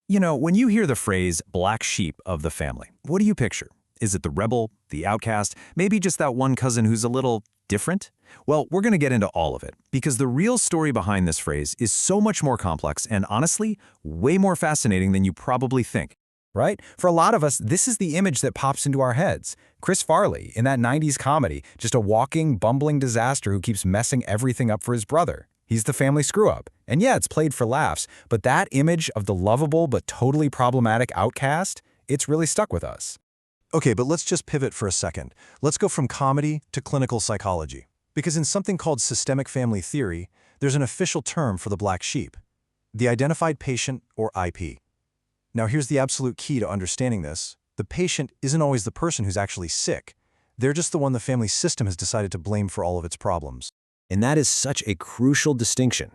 You know, when you hear the phrase black sheep of the family, what do you picture? Is it the rebel, the outcast, maybe just that one cousin who's a little different? Well, we're going to get into all of it because the real story behind this phrase is so much more complex and honestly, way more fascinating than you probably think. Right? For a lot of us, this is the image that pops into our heads. Chris Farley, in that 90s comedy, just a walking, bumbling disaster who keeps messing everything up for his brother. He's the family screw-up. And yeah, it's played for laughs, but that image of the lovable but totally problematic outcast, it's really stuck with us. Okay, but let's just pivot for a second. Let's go from comedy to clinical psychology. Because in something called systemic family theory, there's an official term for the black sheep, the identified patient, or IP. Now here's the absolute key to understanding this. The patient isn't always the person who's actually sick. They're just the one the family system has decided to blame for all of its problems. And that is such a crucial distinction.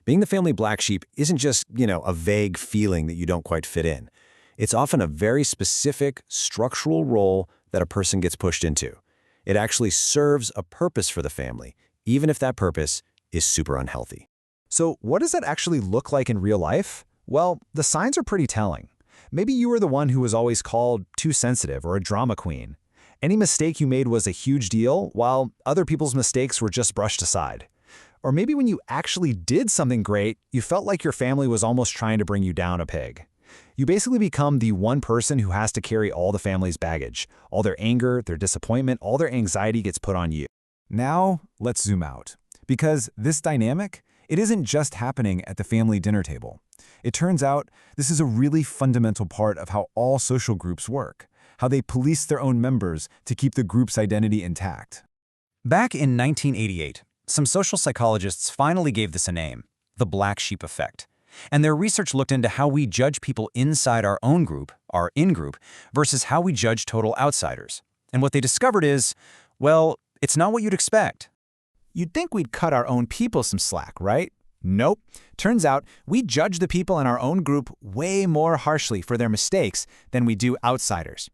Being the family black sheep isn't just, a vague feeling that you don't quite fit in. It's often a very specific, structural role that a person gets pushed into. It actually serves a purpose for the family, even if that purpose is super unhealthy. So what does that actually look like in real life? Well, the signs are pretty telling. Maybe you were the one who was always called too sensitive or a drama queen. Any mistake you made was a huge deal, while other people's mistakes were just brushed aside. Or maybe when you actually did something great, you felt like your family was almost trying to bring you down a peg. You basically become the one person who has to carry all the family's baggage. All their anger, their disappointment, all their anxiety gets put on you. Now, let's zoom out. Because this dynamic, it isn't just happening at the family dinner table. It turns out this is a really fundamental part of how all social groups work, how they police their own members to keep the group's identity intact. Back in 1988, some social psychologists finally gave this a name, the black sheep effect. And their research looked into how we judge people inside our own group, our in-group, versus how we judge total outsiders. And what they discovered is, well, it's not what you'd expect. You'd think we'd cut our own people some slack, right? Nope. Turns out we judge the people in our own group way more harshly for their mistakes than we do outsiders.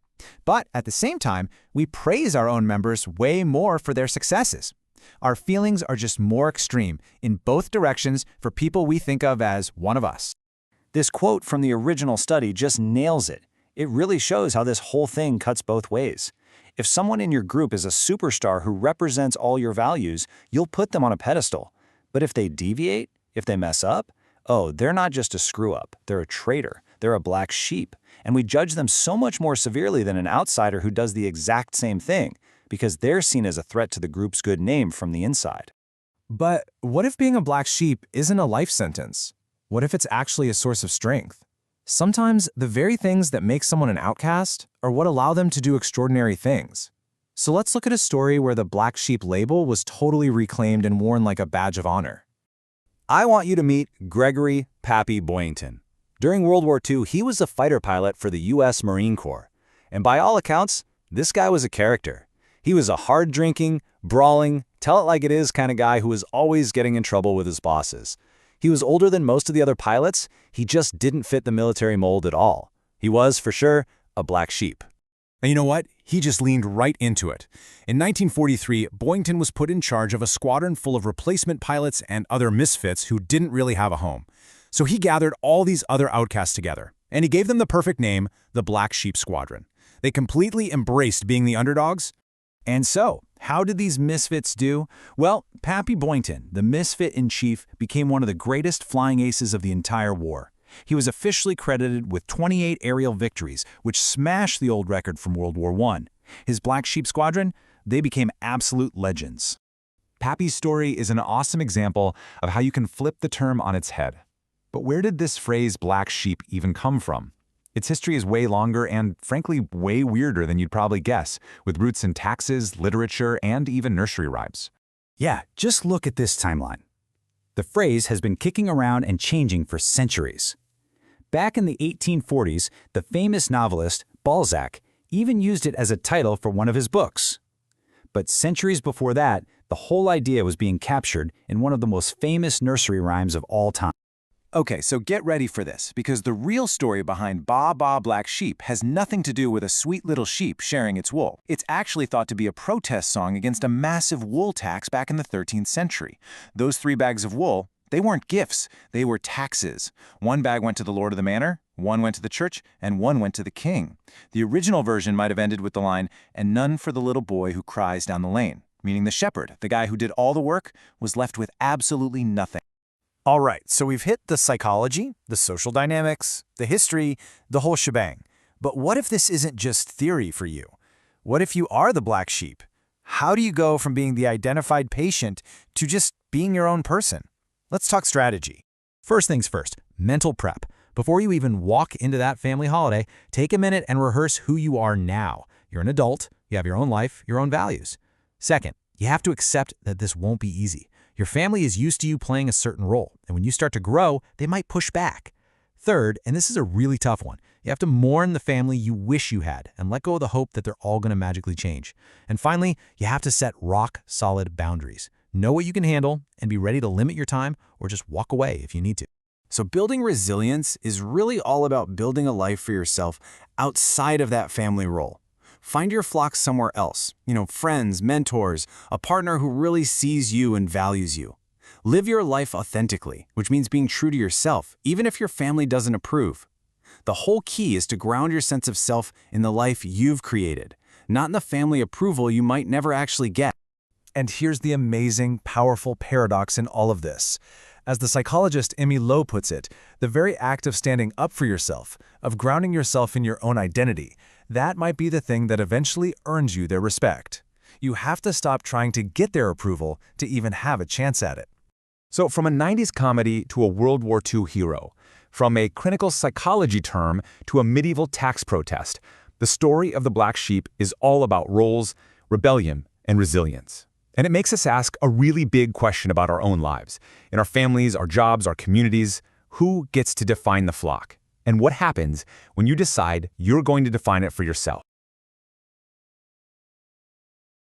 But at the same time, we praise our own members way more for their successes. Our feelings are just more extreme in both directions for people we think of as one of us. This quote from the original study just nails it. It really shows how this whole thing cuts both ways. If someone in your group is a superstar who represents all your values, you'll put them on a pedestal. But if they deviate, if they mess up, oh, they're not just a screw-up, they're a traitor, they're a black sheep, and we judge them so much more severely than an outsider who does the exact same thing, because they're seen as a threat to the group's good name from the inside. But what if being a black sheep isn't a life sentence? What if it's actually a source of strength? Sometimes the very things that make someone an outcast are what allow them to do extraordinary things. So let's look at a story where the black sheep label was totally reclaimed and worn like a badge of honor. I want you to meet Gregory "Pappy" Boyington. During World War II, he was a fighter pilot for the U.S. Marine Corps. And by all accounts, this guy was a character. He was a hard-drinking, brawling, tell-it-like-it-is kind of guy who was always getting in trouble with his bosses. He was older than most of the other pilots. He just didn't fit the military mold at all. He was, for sure, a black sheep. And you know what? He just leaned right into it. In 1943, Boynton was put in charge of a squadron full of replacement pilots and other misfits who didn't really have a home. So he gathered all these other outcasts together, and he gave them the perfect name, the Black Sheep Squadron. They completely embraced being the underdogs. And so, how did these misfits do? Well, Pappy Boynton, the misfit in chief, became one of the greatest flying aces of the entire war. He was officially credited with 28 aerial victories, which smashed the old record from World War I. His Black Sheep Squadron, they became absolute legends. Pappy's story is an awesome example of how you can flip the term on its head. But where did this phrase black sheep even come from? Its history is way longer and, frankly, way weirder than you'd probably guess, with roots in taxes, literature, and even nursery rhymes. Yeah, just look at this timeline. The phrase has been kicking around and changing for centuries. Back in the 1840s, the famous novelist Balzac even used it as a title for one of his books. But centuries before that, the whole idea was being captured in one of the most famous nursery rhymes of all time. Okay, so get ready for this, because the real story behind Baa Baa Black Sheep has nothing to do with a sweet little sheep sharing its wool. It's actually thought to be a protest song against a massive wool tax back in the 13th century. Those 3 bags of wool, They weren't gifts, they were taxes. One bag went to the lord of the manor, one went to the church, and one went to the king. The original version might have ended with the line, "and none for the little boy who cries down the lane," meaning the shepherd, the guy who did all the work, was left with absolutely nothing. All right, so we've hit the psychology, the social dynamics, the history, the whole shebang. But what if this isn't just theory for you? What if you are the black sheep? How do you go from being the identified patient to just being your own person? Let's talk strategy. First things first, mental prep. Before you even walk into that family holiday, take a minute and rehearse who you are now. You're an adult, you have your own life, your own values. Second, you have to accept that this won't be easy. Your family is used to you playing a certain role, and when you start to grow, they might push back. Third, and this is a really tough one, you have to mourn the family you wish you had and let go of the hope that they're all going to magically change. And finally, you have to set rock-solid boundaries. Know what you can handle and be ready to limit your time or just walk away if you need to. So building resilience is really all about building a life for yourself outside of that family role. Find your flock somewhere else, friends, mentors, a partner who really sees you and values you. Live your life authentically, which means being true to yourself, even if your family doesn't approve. The whole key is to ground your sense of self in the life you've created, not in the family approval you might never actually get. And here's the amazing, powerful paradox in all of this. As the psychologist Emmy Lowe puts it, the very act of standing up for yourself, of grounding yourself in your own identity, that might be the thing that eventually earns you their respect. You have to stop trying to get their approval to even have a chance at it. So from a 90s comedy to a World War II hero, from a clinical psychology term to a medieval tax protest, the story of the black sheep is all about roles, rebellion, and resilience. And it makes us ask a really big question about our own lives. In our families, our jobs, our communities, who gets to define the flock? And what happens when you decide you're going to define it for yourself?